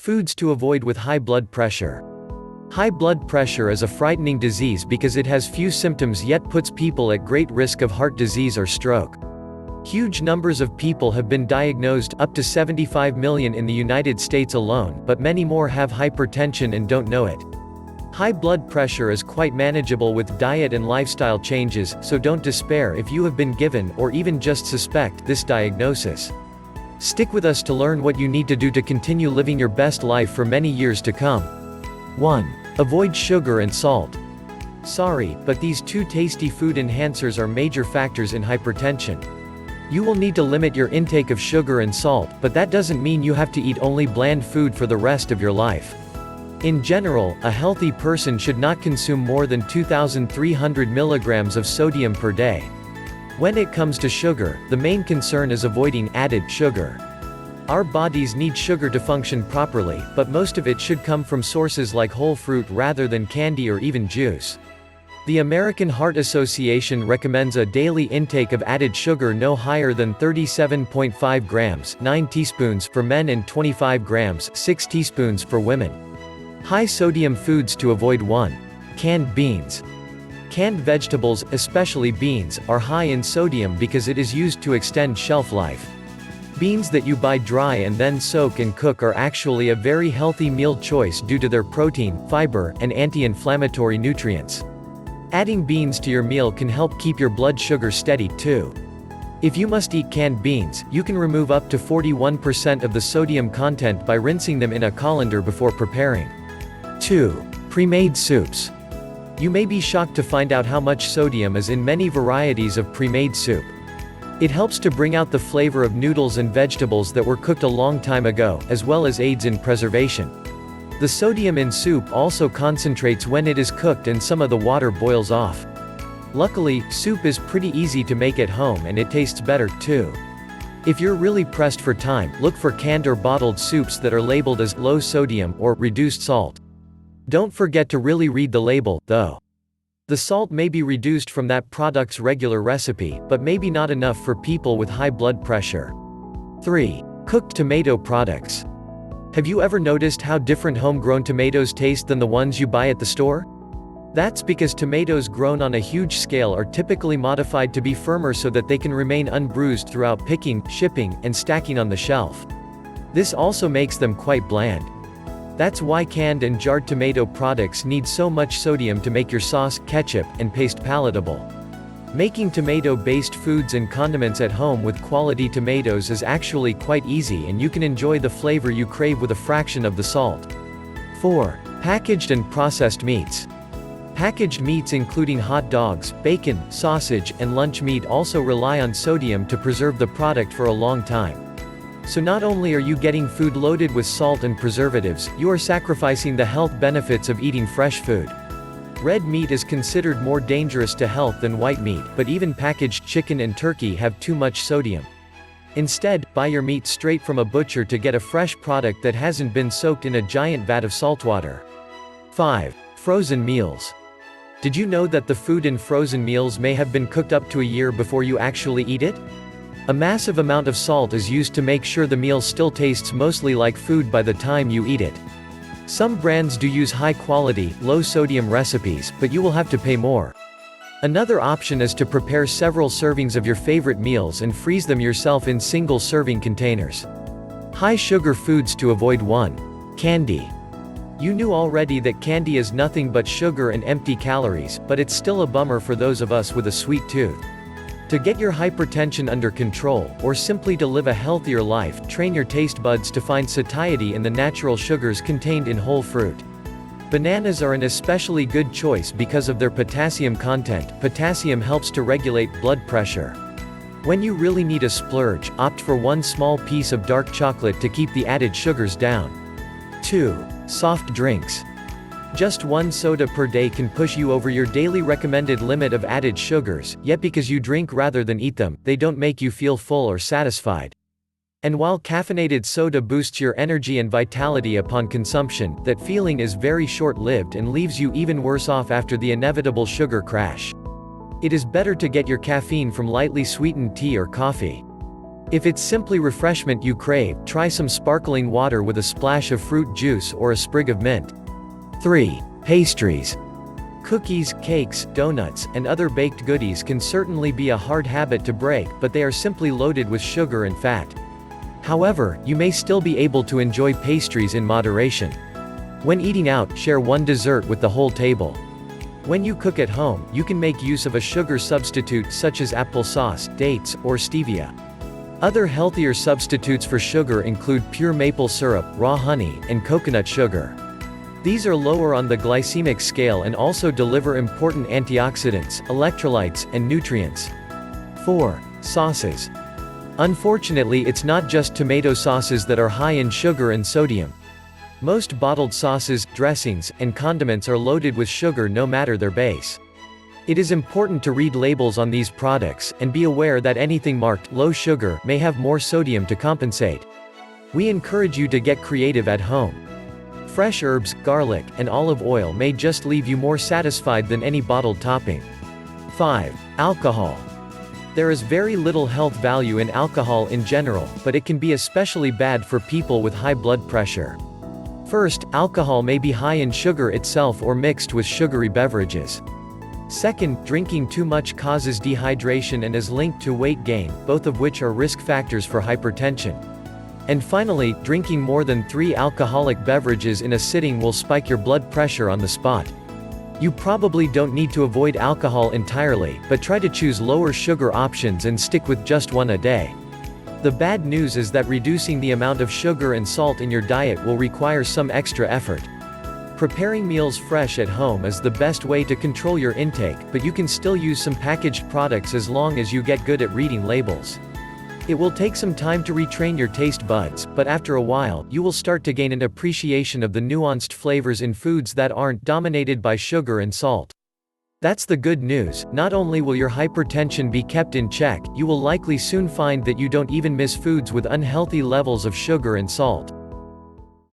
Foods to avoid with high blood pressure. High blood pressure is a frightening disease because it has few symptoms yet puts people at great risk of heart disease or stroke. Huge numbers of people have been diagnosed, up to 75 million in the United States alone, but many more have hypertension and don't know it. High blood pressure is quite manageable with diet and lifestyle changes, so don't despair if you have been given, or even just suspect, this diagnosis. Stick with us to learn what you need to do to continue living your best life for many years to come. 1. Avoid sugar and salt. Sorry, but these two tasty food enhancers are major factors in hypertension. You will need to limit your intake of sugar and salt, but that doesn't mean you have to eat only bland food for the rest of your life. In general, a healthy person should not consume more than 2,300 milligrams of sodium per day. When it comes to sugar, the main concern is avoiding added sugar. Our bodies need sugar to function properly, but most of it should come from sources like whole fruit rather than candy or even juice. The American Heart Association recommends a daily intake of added sugar no higher than 37.5 grams, 9 teaspoons for men, and 25 grams, 6 teaspoons for women. High sodium foods to avoid. 1. Canned beans. Canned vegetables, especially beans, are high in sodium because it is used to extend shelf life. Beans that you buy dry and then soak and cook are actually a very healthy meal choice due to their protein, fiber, and anti-inflammatory nutrients. Adding beans to your meal can help keep your blood sugar steady, too. If you must eat canned beans, you can remove up to 41% of the sodium content by rinsing them in a colander before preparing. 2. Pre-made soups. You may be shocked to find out how much sodium is in many varieties of pre-made soup. It helps to bring out the flavor of noodles and vegetables that were cooked a long time ago, as well as aids in preservation. The sodium in soup also concentrates when it is cooked and some of the water boils off. Luckily, soup is pretty easy to make at home and it tastes better, too. If you're really pressed for time, look for canned or bottled soups that are labeled as low sodium or reduced salt. Don't forget to really read the label, though. The salt may be reduced from that product's regular recipe, but maybe not enough for people with high blood pressure. 3. Cooked tomato products. Have you ever noticed how different homegrown tomatoes taste than the ones you buy at the store? That's because tomatoes grown on a huge scale are typically modified to be firmer so that they can remain unbruised throughout picking, shipping, and stacking on the shelf. This also makes them quite bland. That's why canned and jarred tomato products need so much sodium to make your sauce, ketchup, and paste palatable. Making tomato-based foods and condiments at home with quality tomatoes is actually quite easy, and you can enjoy the flavor you crave with a fraction of the salt. 4. Packaged and processed meats. Packaged meats including hot dogs, bacon, sausage, and lunch meat also rely on sodium to preserve the product for a long time. So not only are you getting food loaded with salt and preservatives, you are sacrificing the health benefits of eating fresh food. Red meat is considered more dangerous to health than white meat, but even packaged chicken and turkey have too much sodium. Instead, buy your meat straight from a butcher to get a fresh product that hasn't been soaked in a giant vat of saltwater. 5. Frozen meals. Did you know that the food in frozen meals may have been cooked up to a year before you actually eat it? A massive amount of salt is used to make sure the meal still tastes mostly like food by the time you eat it. Some brands do use high-quality, low-sodium recipes, but you will have to pay more. Another option is to prepare several servings of your favorite meals and freeze them yourself in single-serving containers. High-sugar foods to avoid. 1. Candy. You knew already that candy is nothing but sugar and empty calories, but it's still a bummer for those of us with a sweet tooth. To get your hypertension under control, or simply to live a healthier life, train your taste buds to find satiety in the natural sugars contained in whole fruit. Bananas are an especially good choice because of their potassium content. Potassium helps to regulate blood pressure. When you really need a splurge, opt for one small piece of dark chocolate to keep the added sugars down. 2. Soft drinks. Just one soda per day can push you over your daily recommended limit of added sugars, yet because you drink rather than eat them, they don't make you feel full or satisfied. And while caffeinated soda boosts your energy and vitality upon consumption, that feeling is very short-lived and leaves you even worse off after the inevitable sugar crash. It is better to get your caffeine from lightly sweetened tea or coffee. If it's simply refreshment you crave, try some sparkling water with a splash of fruit juice or a sprig of mint. 3. Pastries. Cookies, cakes, donuts, and other baked goodies can certainly be a hard habit to break, but they are simply loaded with sugar and fat. However, you may still be able to enjoy pastries in moderation. When eating out, share one dessert with the whole table. When you cook at home, you can make use of a sugar substitute such as applesauce, dates, or stevia. Other healthier substitutes for sugar include pure maple syrup, raw honey, and coconut sugar. These are lower on the glycemic scale and also deliver important antioxidants, electrolytes, and nutrients. 4. Sauces. Unfortunately, it's not just tomato sauces that are high in sugar and sodium. Most bottled sauces, dressings, and condiments are loaded with sugar no matter their base. It is important to read labels on these products, and be aware that anything marked low sugar may have more sodium to compensate. We encourage you to get creative at home. Fresh herbs, garlic, and olive oil may just leave you more satisfied than any bottled topping. 5. Alcohol. There is very little health value in alcohol in general, but it can be especially bad for people with high blood pressure. First, alcohol may be high in sugar itself or mixed with sugary beverages. Second, drinking too much causes dehydration and is linked to weight gain, both of which are risk factors for hypertension. And finally, drinking more than 3 alcoholic beverages in a sitting will spike your blood pressure on the spot. You probably don't need to avoid alcohol entirely, but try to choose lower sugar options and stick with just one a day. The bad news is that reducing the amount of sugar and salt in your diet will require some extra effort. Preparing meals fresh at home is the best way to control your intake, but you can still use some packaged products as long as you get good at reading labels. It will take some time to retrain your taste buds, but after a while, you will start to gain an appreciation of the nuanced flavors in foods that aren't dominated by sugar and salt. That's the good news. Not only will your hypertension be kept in check, you will likely soon find that you don't even miss foods with unhealthy levels of sugar and salt.